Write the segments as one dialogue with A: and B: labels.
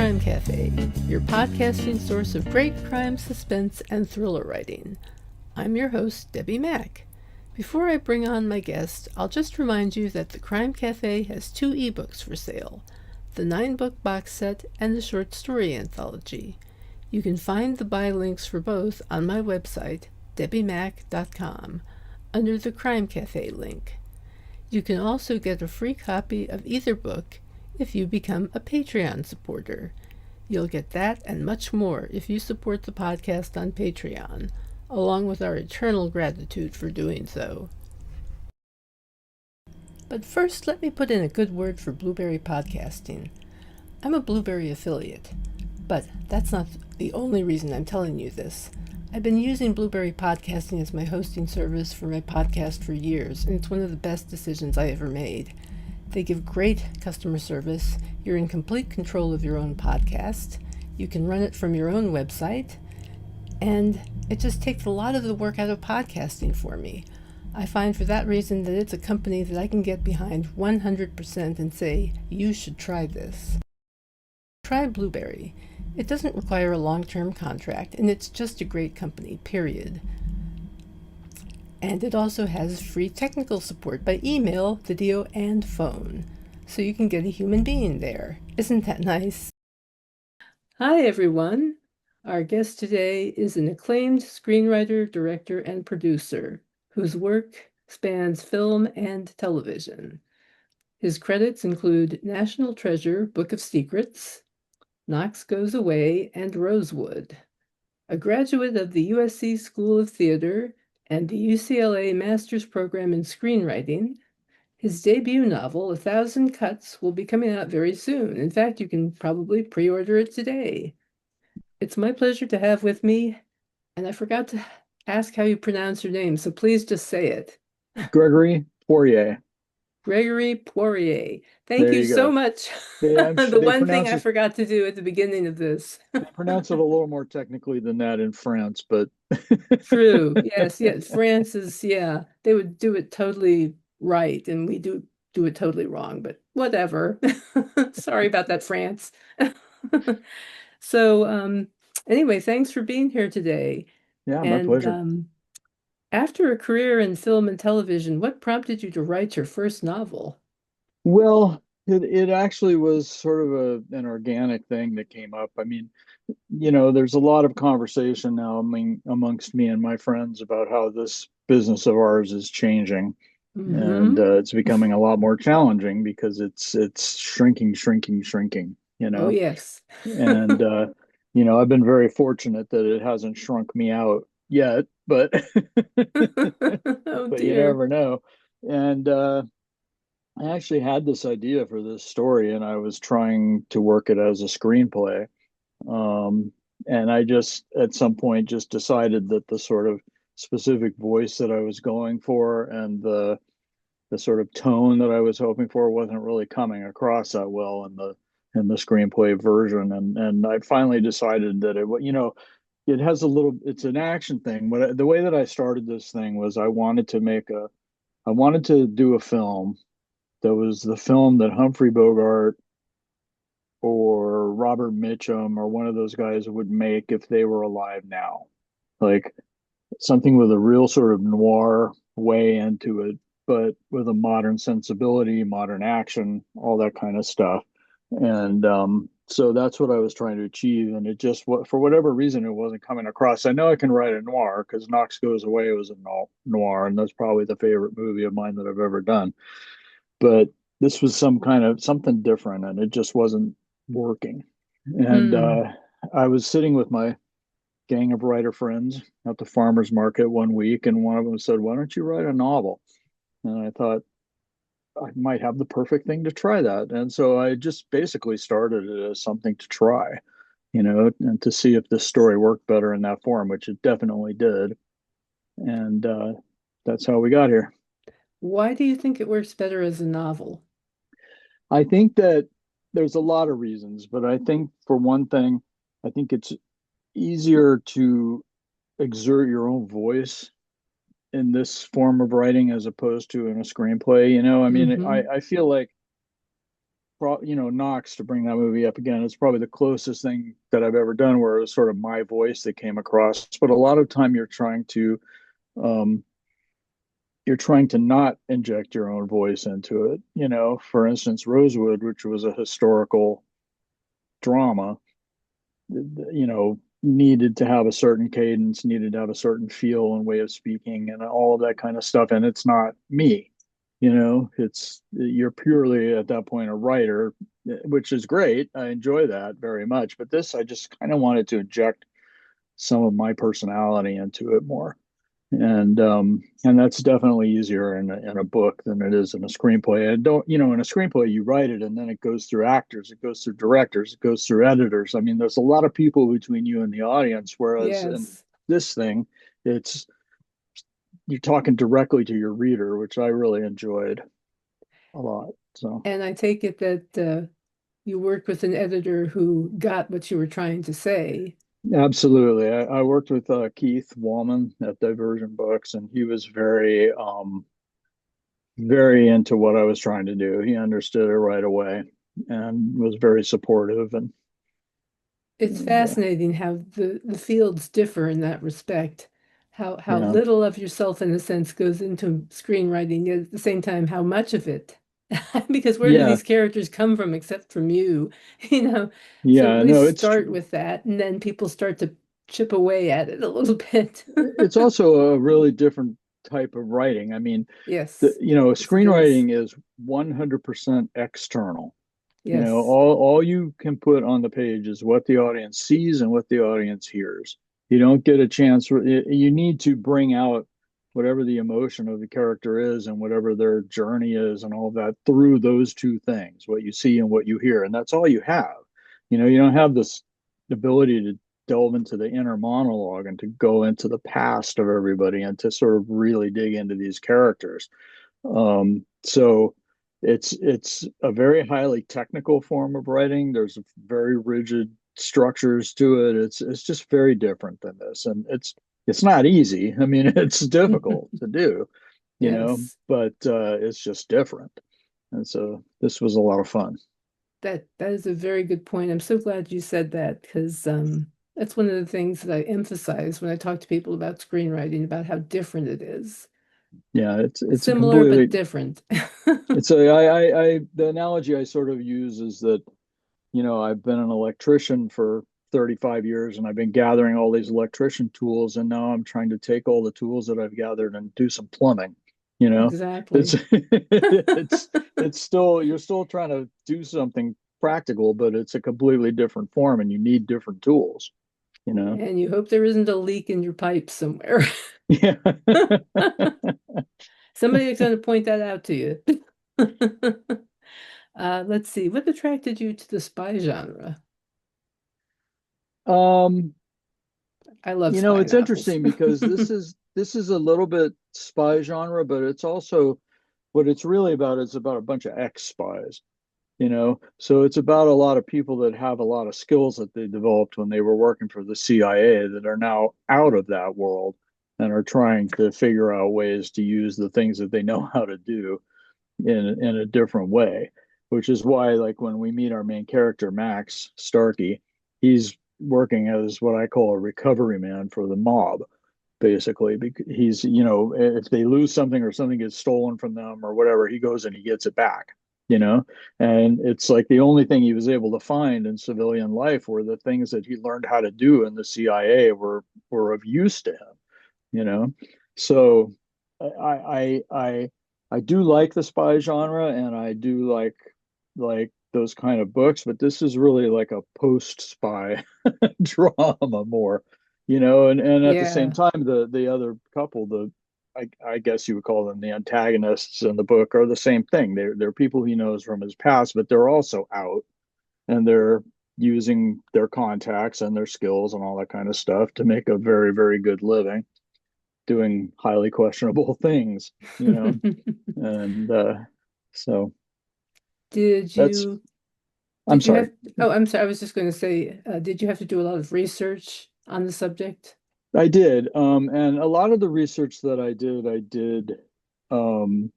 A: Crime Cafe, your podcasting source of great crime, suspense, and thriller writing. I'm your host, Debbi Mack. Before I bring on my guest, I'll just remind you that the Crime Cafe has 2 ebooks for sale, the 9-book box set and the short story anthology. You can find the buy links for both on my website, debbimack.com, under the Crime Cafe link. You can also get a free copy of either book if you become a Patreon supporter. You'll get that and much more if you support the podcast on Patreon, along with our eternal gratitude for doing so. But first, let me put in a good word for Blueberry Podcasting. I'm a Blueberry affiliate, but that's not the only reason I'm telling you this. I've been using Blueberry Podcasting as my hosting service for my podcast for years, and it's one of the best decisions I ever made. They give great customer service. You're in complete control of your own podcast. You can run it from your own website, and it just takes a lot of the work out of podcasting for me. I find for that reason that it's a company that I can get behind 100% and say, you should try this. Try Blueberry. It doesn't require a long-term contract, and it's just a great company, period. And it also has free technical support by email, video, and phone. So you can get a human being there. Isn't that nice? Hi, everyone. Our guest today is an acclaimed screenwriter, director, and producer whose work spans film and television. His credits include National Treasure, Book of Secrets, Knox Goes Away, and Rosewood. A graduate of the USC School of Theater and the UCLA Master's Program in Screenwriting, his debut novel, 1,000 Cuts, will be coming out very soon. In fact, you can probably pre-order it today. It's my pleasure to have with me, and I forgot to ask how you pronounce your name, so please just say it.
B: Gregory Poirier.
A: Gregory Poirier. Thank
B: There
A: you
B: you
A: so
B: go.
A: much.
B: They,
A: The
B: they
A: one thing
B: pronounce
A: I
B: it
A: forgot to do at the beginning of this.
B: they pronounce it a little more technically than that in France, but
A: True. Yes. France is, yeah, they would do it totally right, and we do it totally wrong, but whatever. Sorry about that, France. So, anyway, thanks for being here today.
B: yeah, my
A: And
B: pleasure.
A: after a career in film and television, what prompted you to write your first novel?
B: Well, it actually was sort of an organic thing that came up. I mean, there's a lot of conversation now amongst me and my friends about how this business of ours is changing, and
A: Mm-hmm.
B: it's becoming a lot more challenging because it's shrinking, shrinking, shrinking.
A: Oh, yes.
B: And I've been very fortunate that it hasn't shrunk me out yet, but
A: Oh,
B: but you
A: dear.
B: never know. And I actually had this idea for this story, and I was trying to work it as a screenplay. Um, and I just at some point just decided that the sort of specific voice that I was going for and the sort of tone that I was hoping for wasn't really coming across that well in the screenplay version. And I finally decided that it has it's an action thing. The way that I started this thing was I wanted to do a film that was the film that Humphrey Bogart or Robert Mitchum or one of those guys would make if they were alive now. Like something with a real sort of noir way into it, but with a modern sensibility, modern action, all that kind of stuff. And so that's what I was trying to achieve. And it just, for whatever reason, it wasn't coming across. I know I can write a noir because Knox Goes Away was a noir, and that's probably the favorite movie of mine that I've ever done. But this was some kind of something different, and it just wasn't working. And
A: Hmm.
B: I was sitting with my gang of writer friends at the farmers market one week, and one of them said, "Why don't you write a novel?" And I thought I might have the perfect thing to try that. And so I just basically started it as something to try, and to see if this story worked better in that form, which it definitely did. And that's how we got here.
A: Why do you think it works better as a novel?
B: I think that there's a lot of reasons, but I think for one thing, I think it's easier to exert your own voice in this form of writing as opposed to in a screenplay. I mean,
A: Mm-hmm.
B: I feel like Knox, to bring that movie up again, it's probably the closest thing that I've ever done where it was sort of my voice that came across. But a lot of time um, you're trying to not inject your own voice into it. For instance, Rosewood, which was a historical drama, needed to have a certain cadence, needed to have a certain feel and way of speaking and all of that kind of stuff. And it's not me, you're purely at that point a writer, which is great. I enjoy that very much. But this, I just kind of wanted to inject some of my personality into it more. And that's definitely easier in a book than it is in a screenplay. And don't, in a screenplay, you write it and then it goes through actors, it goes through directors, it goes through editors. I mean, there's a lot of people between you and the audience, whereas in
A: Yes.
B: this thing, it's you're talking directly to your reader, which I really enjoyed a lot. So
A: And I take it that you worked with an editor who got what you were trying to say.
B: absolutely. I worked with Keith Wallman at Diversion Books, and he was very into what I was trying to do. He understood it right away and was very supportive.
A: It's
B: And
A: fascinating how the fields differ in that respect. How
B: yeah,
A: little of yourself, in a sense, goes into screenwriting, yet at the same time, how much of it. Because where do
B: yeah,
A: these characters come from except from you? You know, so at
B: yeah.
A: least
B: No, it's
A: start
B: true.
A: with that, and then people start to chip away at it a little bit.
B: It's also a really different type of writing. I mean,
A: Yes, yes, it is.
B: screenwriting is 100% external.
A: Yes.
B: All you can put on the page is what the audience sees and what the audience hears. You don't get a chance. You need to bring out whatever the emotion of the character is and whatever their journey is and all of that through those two things, what you see and what you hear. And that's all you have. You don't have this ability to delve into the inner monologue and to go into the past of everybody and to sort of really dig into these characters. So it's a very highly technical form of writing. There's very rigid structures to it. It's just very different than this, and it's not easy. I mean, it's difficult to do,
A: Yes.
B: but it's just different. And so this was a lot of fun.
A: That is a very good point. I'm so glad you said that because that's one of the things that I emphasize when I talk to people about screenwriting, about how different it is.
B: Yeah, it's a
A: Similar but
B: completely
A: different.
B: it's a I the analogy I sort of use is that I've been an electrician for 35 years and I've been gathering all these electrician tools, and now I'm trying to take all the tools that I've gathered and do some plumbing. You know, it's
A: Exactly.
B: it's still, you're still trying to do something practical, but it's a completely different form and you need different tools, you know.
A: And you hope there isn't a leak in your pipe somewhere.
B: Yeah.
A: Somebody's going to point that out to you. Let's see. What attracted you to the spy genre?
B: Um,
A: I love spy
B: it's
A: novels.
B: interesting because this is a little bit spy genre, but it's also what it's really about is about a bunch of ex-spies. So it's about a lot of people that have a lot of skills that they developed when they were working for the CIA that are now out of that world and are trying to figure out ways to use the things that they know how to do in a different way, which is why, like, when we meet our main character, Max Starkey, he's working as what I call a recovery man for the mob, basically. Because he's, if they lose something or something gets stolen from them or whatever, he goes and he gets it back, you know? And it's like the only thing he was able to find in civilian life were the things that he learned how to do in the CIA were of use to him, you know? So I do like the spy genre, and I do like those kind of books, but this is really like a post-spy drama more, and at the same
A: Yeah.
B: time, the other couple, I guess you would call them the antagonists in the book, are the same thing. They're people he knows from his past, but they're also out and they're using their contacts and their skills and all that kind of stuff to make a very, very good living doing highly questionable things. And so
A: Did
B: that's,
A: you
B: I'm
A: did you
B: sorry.
A: have I'm sorry, I was just going to say, did you have to do a lot of research on the subject?
B: I did. And a lot of the research that I did, um,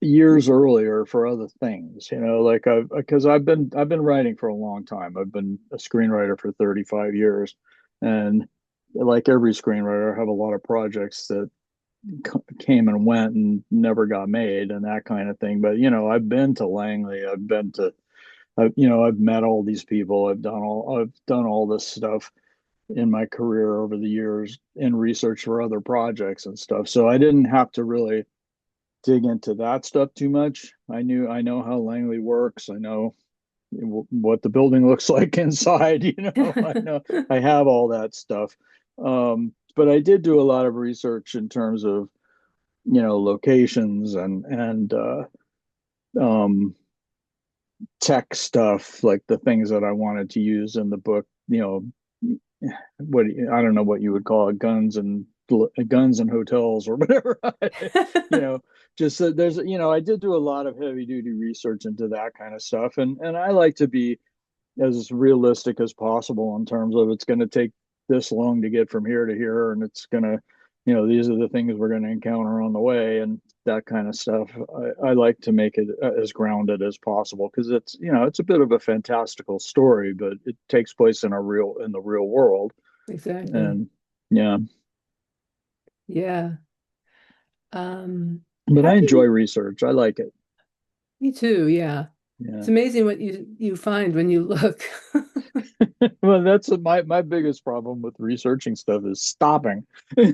B: years earlier for other things, like I've been writing for a long time. I've been a screenwriter for 35 years, and like every screenwriter, I have a lot of projects that came and went and never got made and that kind of thing. But I've been to Langley, I've met all these people, I've done all this stuff in my career over the years in research for other projects and stuff. So I didn't have to really dig into that stuff too much. I know how Langley works. I know what the building looks like inside. I know I have all that stuff. But I did do a lot of research in terms of locations and um, tech stuff, like the things that I wanted to use in the book. What I don't know what you would call it, guns and hotels or whatever. you know, just there's I did do a lot of heavy duty research into that kind of stuff, and I like to be as realistic as possible in terms of it's going to take this long to get from here to here, and it's going to, these are the things we're going to encounter on the way, and that kind of stuff. I like to make it as grounded as possible because it's a bit of a fantastical story, but it takes place in the real world,
A: Exactly.
B: and yeah.
A: Yeah.
B: But
A: How
B: I
A: do
B: enjoy
A: you,
B: research. I like it.
A: me too, yeah. It's
B: Yeah.
A: amazing what you find when you look.
B: Well, that's my biggest problem with researching stuff is stopping.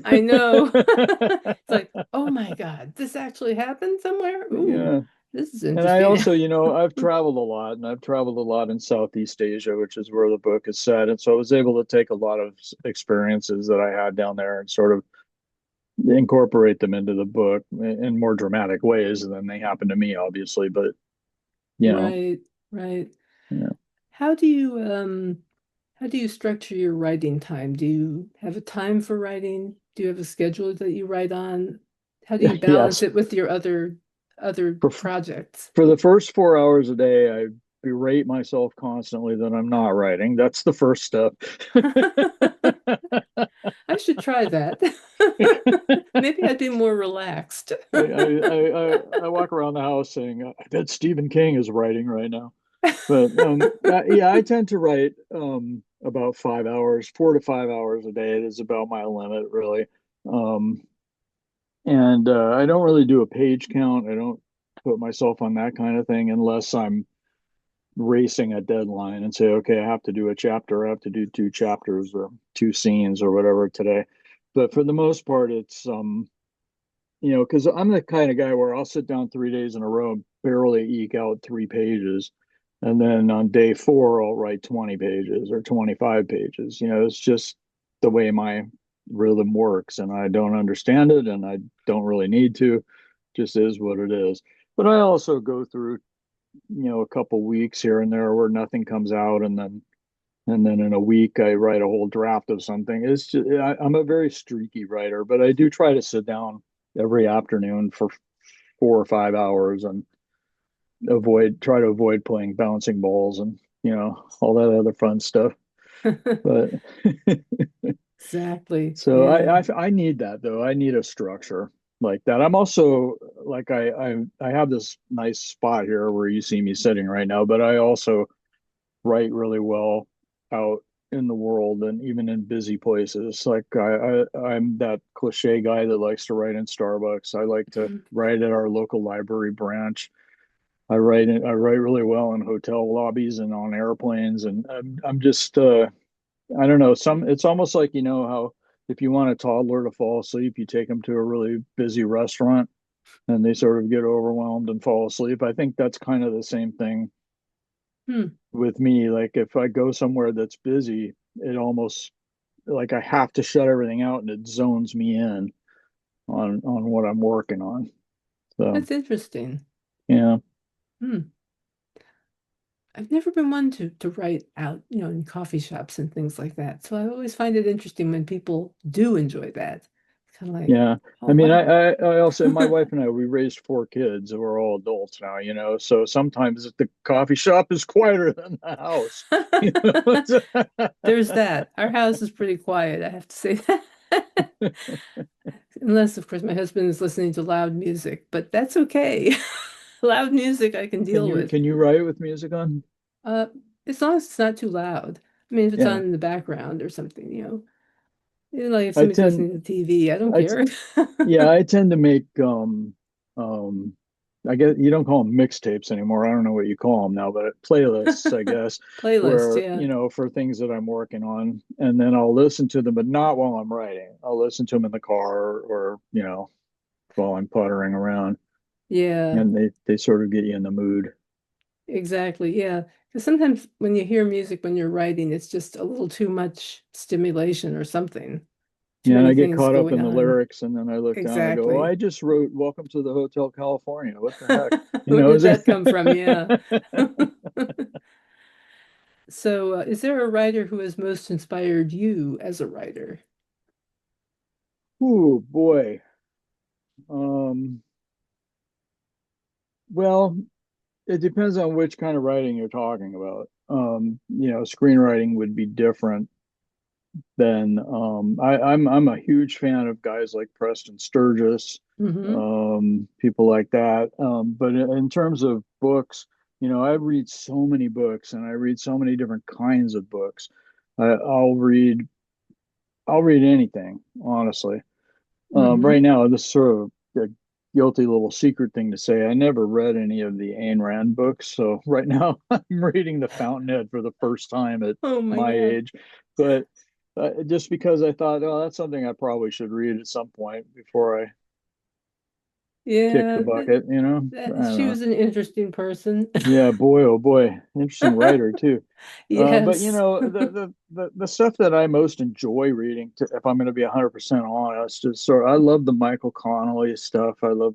A: I know. It's like, oh my God, this actually happened somewhere? Ooh,
B: Yeah.
A: this is
B: And I
A: interesting.
B: also, I've traveled a lot and I've traveled a lot in Southeast Asia, which is where the book is set. And so I was able to take a lot of experiences that I had down there and sort of incorporate them into the book in more dramatic ways than they happen to me, obviously. But, you know,
A: Right, right.
B: yeah.
A: How do you how do you structure your writing time? Do you have a time for writing? Do you have a schedule that you write on? How do you balance
B: Yes.
A: it with your other
B: For,
A: projects?
B: for the first 4 hours a day, I berate myself constantly that I'm not writing. That's the first step.
A: I should try that. Maybe I'd be more relaxed.
B: I walk around the house saying, I bet Stephen King is writing right now. But yeah, I tend to write about 5 hours, 4 to 5 hours a day. It is about my limit, really. Um, and I don't really do a page count. I don't put myself on that kind of thing unless I'm racing a deadline and say, okay, I have to do a chapter, I have to do two chapters or two scenes or whatever today. But for the most part, it's because I'm the kind of guy where I'll sit down 3 days in a row and barely eke out 3 pages. And then on day four, I'll write 20 pages or 25 pages. It's just the way my rhythm works. And I don't understand it and I don't really need to. Just is what it is. But I also go through, a couple weeks here and there where nothing comes out. And then in a week, I write a whole draft of something. It's just, I'm a very streaky writer, but I do try to sit down every afternoon for 4 or 5 hours and try to avoid playing bouncing balls and all that other fun stuff. But
A: Exactly.
B: so
A: Yeah.
B: I need that though. I need a structure like that. I'm also like I have this nice spot here where you see me sitting right now, but I also write really well out in the world and even in busy places. Like I'm that cliche guy that likes to write in Starbucks. I like to write at our local library branch. I write really well in hotel lobbies and on airplanes, and I'm just I don't know. It's almost like how if you want a toddler to fall asleep, you take them to a really busy restaurant and they sort of get overwhelmed and fall asleep. I think that's kind of the same thing
A: Hmm.
B: with me. Like if I go somewhere that's busy, it almost like I have to shut everything out and it zones me in on what I'm working on. So
A: That's interesting.
B: yeah,
A: Hmm. I've never been one to write out, in coffee shops and things like that. So I always find it interesting when people do enjoy that. Kind of like,
B: yeah.
A: oh
B: I mean,
A: wow.
B: I also my wife and I we raised four kids who are all adults now. So sometimes the coffee shop is quieter than the house. You know?
A: There's that. Our house is pretty quiet, I have to say that. Unless, of course, my husband is listening to loud music, but that's okay. Loud music I can
B: Can
A: deal
B: you
A: with.
B: can you write with music on?
A: Uh, as long as it's not too loud. I mean, if it's
B: Yeah,
A: on in the background or something, like if
B: I
A: somebody's
B: tend
A: listening to TV, I don't
B: I t
A: care.
B: yeah, I tend to make um I guess you don't call them mixtapes anymore. I don't know what you call them now, but playlists, I guess,
A: Playlist,
B: where,
A: yeah.
B: for things that I'm working on, and then I'll listen to them, but not while I'm writing. I'll listen to them in the car or, while I'm puttering around,
A: Yeah,
B: and they sort of get you in the mood.
A: exactly. Yeah. Because sometimes when you hear music when you're writing, it's just a little too much stimulation or something. Too
B: Yeah, and
A: many
B: I get
A: things
B: caught up
A: going
B: in the
A: on.
B: lyrics, and then I look down, I go, oh, I
A: Exactly.
B: just wrote "Welcome to the Hotel California." What the heck?
A: Where did
B: Is it?
A: that come from? Yeah. So, is there a writer who has most inspired you as a writer?
B: Oh boy. Um, well, it depends on which kind of writing you're talking about. Screenwriting would be different than I'm a huge fan of guys like Preston Sturgis,
A: Hmm.
B: people like that. But in terms of books, I read so many books and I read so many different kinds of books. I'll read anything, honestly.
A: Hmm.
B: Right now, this is sort of a guilty little secret thing to say. I never read any of the Ayn Rand books, so right now I'm reading The Fountainhead for the first time at
A: Oh my
B: my
A: God.
B: age. But just because I thought, oh, that's something I probably should read at some point before I kick the
A: Yeah,
B: bucket, I don't
A: she
B: know.
A: was an interesting person.
B: Yeah, boy, oh boy, interesting writer too. But
A: Yes.
B: the stuff that I most enjoy reading, if I'm going to be 100% honest, is I love the Michael Connolly stuff. I love,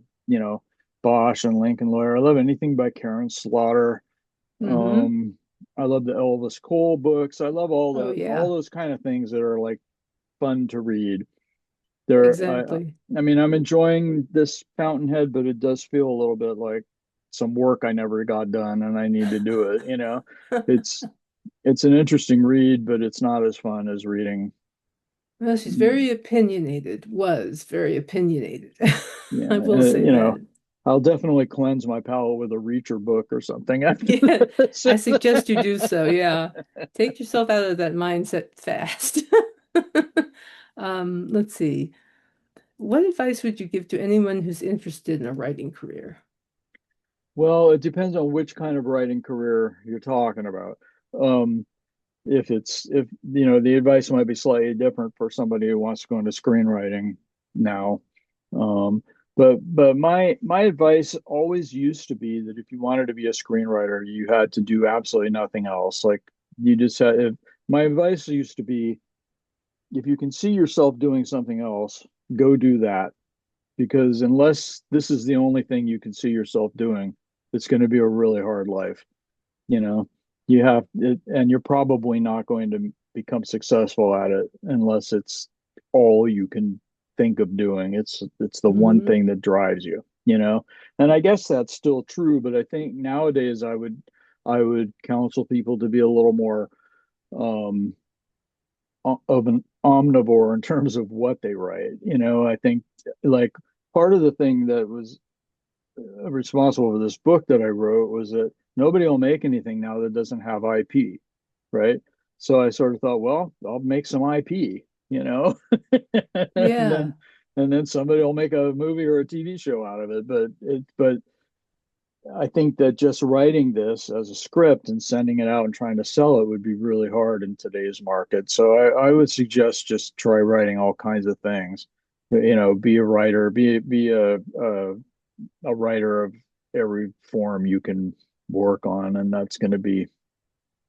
B: Bosch and Lincoln Lawyer. I love anything by Karen Slaughter.
A: Hmm.
B: Um, I love the Elvis Cole books. I love
A: Oh
B: all
A: yeah,
B: those kind of things that are like fun to read. There,
A: exactly.
B: I mean, I'm enjoying this Fountainhead, but it does feel a little bit like some work I never got done, and I need to do it. It's it's an interesting read, but it's not as fun as reading.
A: Well, she's very opinionated, was very opinionated.
B: Yeah,
A: I will say that.
B: I'll definitely cleanse my palate with a Reacher book or something after
A: Yeah,
B: this.
A: I suggest you do so. Yeah. Take yourself out of that mindset fast. Let's see. What advice would you give to anyone who's interested in a writing career?
B: Well, it depends on which kind of writing career you're talking about. Um, if the advice might be slightly different for somebody who wants to go into screenwriting now. um but my advice always used to be that if you wanted to be a screenwriter, you had to do absolutely nothing else. Like, you just had my advice used to be, if you can see yourself doing something else, go do that, because unless this is the only thing you can see yourself doing, it's going to be a really hard life. you know you have it, and you're probably not going to become successful at it unless it's all you can think of doing. It's the one
A: Hmm.
B: thing that drives you. And I guess that's still true, but I think nowadays I would counsel people to be a little more um of an omnivore in terms of what they write. I think, like, part of the thing that was responsible for this book that I wrote was that nobody will make anything now that doesn't have IP, right? So I sort of thought, well, I'll make some IP, and
A: Yeah.
B: then somebody will make a movie or a TV show out of it. But I think that just writing this as a script and sending it out and trying to sell it would be really hard in today's market. So I would suggest just try writing all kinds of things. Be a writer, be a writer of every form you can work on, and that's going to be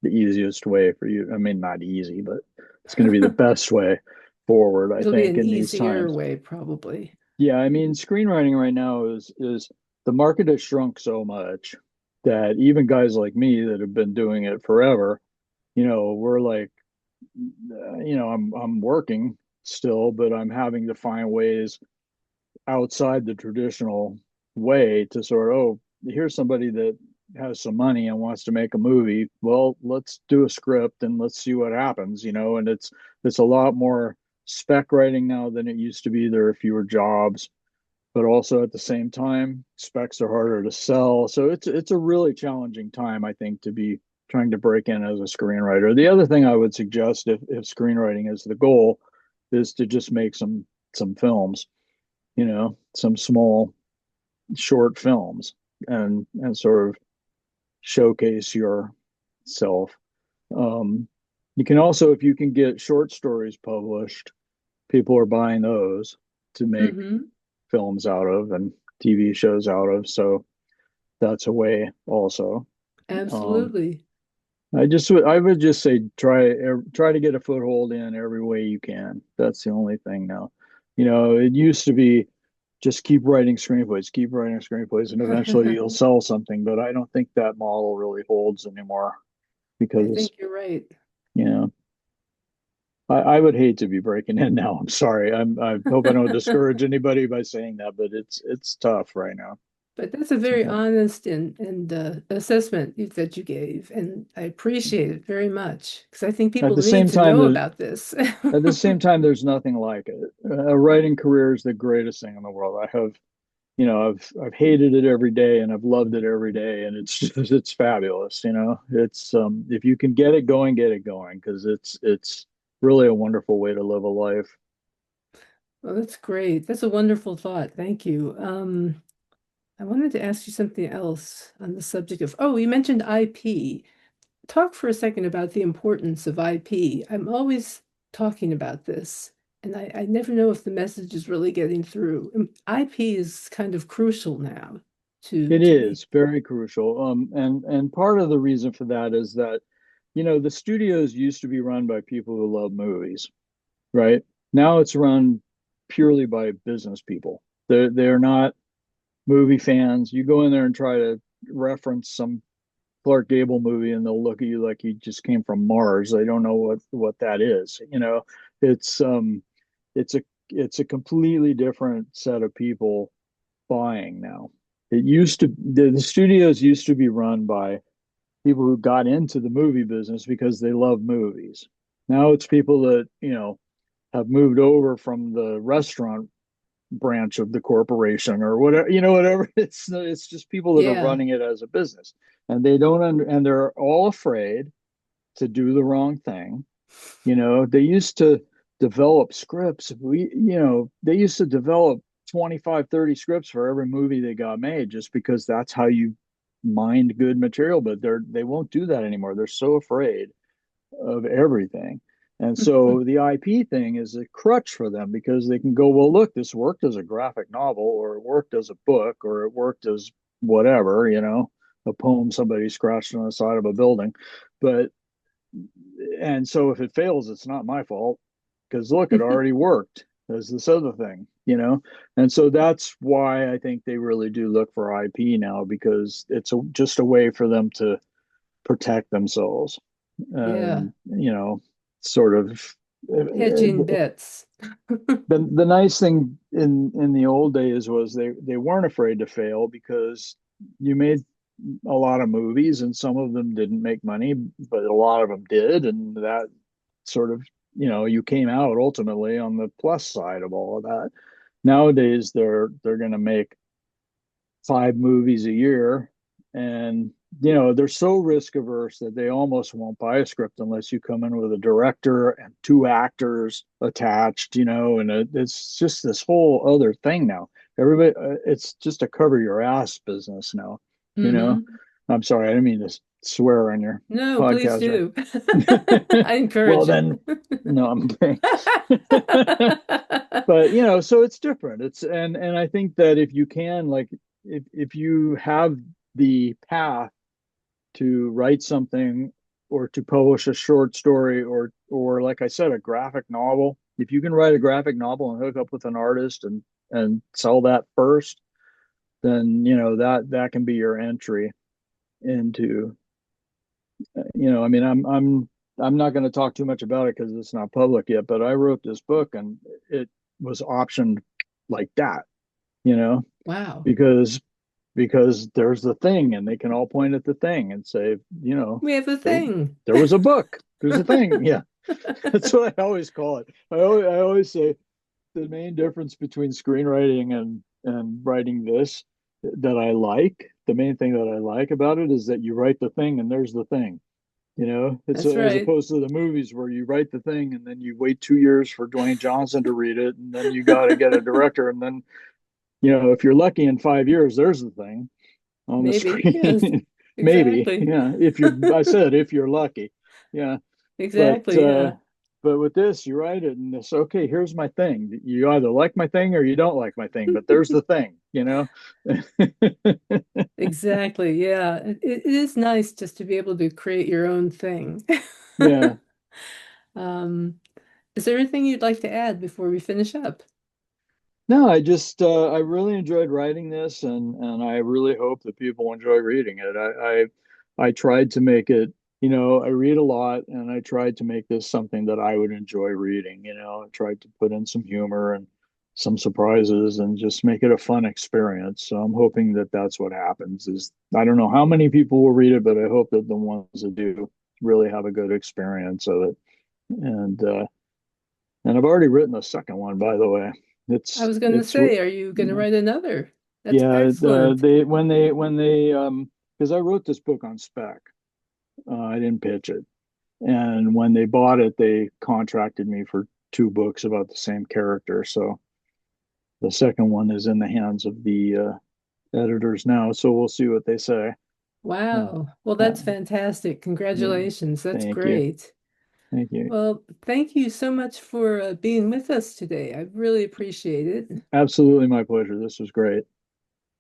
B: the easiest way for you. I mean, not easy, but it's going to be the best way forward, I
A: It'll be
B: think,
A: an
B: in these
A: easier
B: times.
A: way, probably.
B: Yeah, I mean, screenwriting right now is the market has shrunk so much that even guys like me that have been doing it forever, we're like, I'm working still, but I'm having to find ways outside the traditional way to sort of, oh, here's somebody that has some money and wants to make a movie. Well, let's do a script and let's see what happens. And it's a lot more spec writing now than it used to be. There are fewer jobs, but also at the same time, specs are harder to sell. So it's a really challenging time, I think, to be trying to break in as a screenwriter. The other thing I would suggest, if screenwriting is the goal, is to just make some films, some small short films, and sort of showcase yourself. Um, you can also, if you can get short stories published, people are buying those to make
A: Mm-hmm.
B: films out of and TV shows out of. So that's a way also. Um,
A: Absolutely.
B: I would just say try to get a foothold in every way you can. That's the only thing now. It used to be just keep writing screenplays, and eventually you'll sell something. But I don't think that model really holds anymore
A: I
B: because,
A: think you're right.
B: you know, I would hate to be breaking in now. I'm sorry. I hope I don't discourage anybody by saying that, but it's tough right now.
A: But that's a very honest and assessment that you gave, and I appreciate it very much because I think
B: At
A: people
B: the
A: need
B: same
A: to
B: time,
A: know
B: there's
A: about this.
B: at the same time, there's nothing like it. A writing career is the greatest thing in the world. I've hated it every day and I've loved it every day, and it's fabulous. It's if you can get it going because it's really a wonderful way to live a life.
A: Well, that's great. That's a wonderful thought. Thank you. I wanted to ask you something else on the subject of, oh, you mentioned IP. Talk for a second about the importance of IP. I'm always talking about this, and I never know if the message is really getting through. IP is kind of crucial now
B: It
A: to me.
B: is very crucial. And part of the reason for that is that, the studios used to be run by people who love movies, right? Now it's run purely by business people. They're not movie fans. You go in there and try to reference some Clark Gable movie, and they'll look at you like you just came from Mars. They don't know what that is. It's it's a it's a completely different set of people buying now. The studios used to be run by people who got into the movie business because they love movies. Now it's people that, have moved over from the restaurant branch of the corporation or whatever, whatever. It's just people that are
A: Yeah.
B: running it as a business, and they don't and they're all afraid to do the wrong thing. They used to develop scripts. They used to develop 25, 30 scripts for every movie they got made just because that's how you mined good material, but they won't do that anymore. They're so afraid of everything. And so the IP thing is a crutch for them because they can go, well, look, this worked as a graphic novel, or it worked as a book, or it worked as whatever, a poem somebody scratched on the side of a building. But, and so if it fails, it's not my fault because look, it already worked as this other thing. And so that's why I think they really do look for IP now, because it's just a way for them to protect themselves
A: Yeah.
B: and sort of
A: Hedging
B: the
A: bets.
B: the nice thing in the old days was they weren't afraid to fail because you made a lot of movies and some of them didn't make money, but a lot of them did, and that sort of you came out ultimately on the plus side of all of that. Nowadays they're going to make 5 movies a year, and they're so risk averse that they almost won't buy a script unless you come in with a director and 2 actors attached, and it's just this whole other thing now. Everybody, it's just a cover your ass business now. you know
A: Hmm.
B: I'm sorry, I didn't mean to swear on your
A: No, please
B: podcast.
A: do. I
B: Well
A: encourage it.
B: then, no, I'm kidding. But so it's different. And I think that if you can, like, if you have the path to write something or to publish a short story, or like I said, a graphic novel, if you can write a graphic novel and hook up with an artist and sell that first, then that can be your entry into, I mean, I'm not going to talk too much about it because it's not public yet, but I wrote this book and it was optioned like that, you know,
A: Wow.
B: because there's the thing, and they can all point at the thing and say,
A: We have a
B: there
A: thing.
B: there was a book. There's a thing. Yeah. That's what I always call it. I always say the main difference between screenwriting and writing this that I like, the main thing that I like about it is that you write the thing and there's the thing. It's
A: That's
B: as
A: right.
B: opposed to the movies where you write the thing and then you wait 2 years for Dwayne Johnson to read it, and then you got to get a director, and then if you're lucky in 5 years, there's the thing on the
A: Maybe. Yes,
B: screen. Maybe,
A: exactly.
B: yeah. If you're, I said if you're lucky, yeah. But
A: Exactly. Yeah.
B: but with this, you write it and it's okay. Here's my thing. You either like my thing or you don't like my thing. But there's the thing.
A: Exactly. Yeah. It is nice just to be able to create your own thing.
B: Yeah.
A: Um, is there anything you'd like to add before we finish up?
B: No, I really enjoyed writing this, and I really hope that people enjoy reading it. I tried to make it, I read a lot, and I tried to make this something that I would enjoy reading. I tried to put in some humor and some surprises and just make it a fun experience. So I'm hoping that that's what happens. Is I don't know how many people will read it, but I hope that the ones that do really have a good experience of it. And I've already written a second one, by the way.
A: I
B: It's
A: was going to
B: it's
A: say, are you going to write another? That's
B: yeah,
A: excellent.
B: they because I wrote this book on spec. I didn't pitch it, and when they bought it, they contracted me for two books about the same character. So the second one is in the hands of the editors now. So we'll see what they say. Uh,
A: Wow. Well,
B: uh,
A: that's fantastic.
B: yeah,
A: Congratulations. That's
B: thank you,
A: great.
B: thank you.
A: Well, thank you so much for being with us today. I really appreciate it.
B: Absolutely my pleasure. This was great.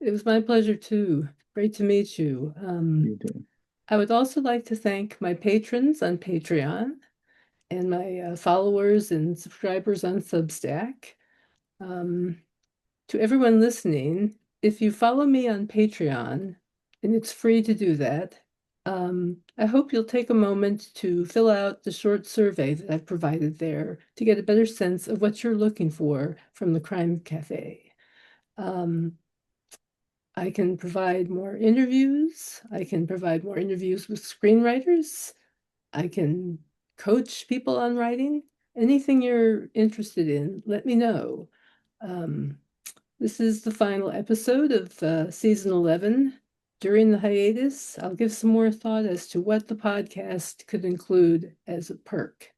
A: It was my pleasure too. Great to meet you.
B: You too.
A: I would also like to thank my patrons on Patreon and my followers and subscribers on Substack. Um, to everyone listening, if you follow me on Patreon, and it's free to do that, I hope you'll take a moment to fill out the short survey that I've provided there to get a better sense of what you're looking for from the Crime Cafe. Um, I can provide more interviews. I can provide more interviews with screenwriters. I can coach people on writing. Anything you're interested in, let me know. Um, this is the final episode of season 11. During the hiatus, I'll give some more thought as to what the podcast could include as a perk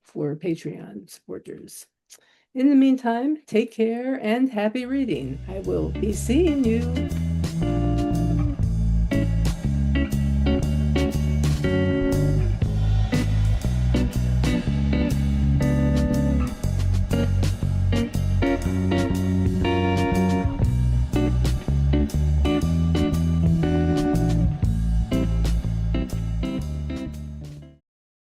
A: for Patreon supporters. In the meantime, take care and happy reading. I will be seeing you.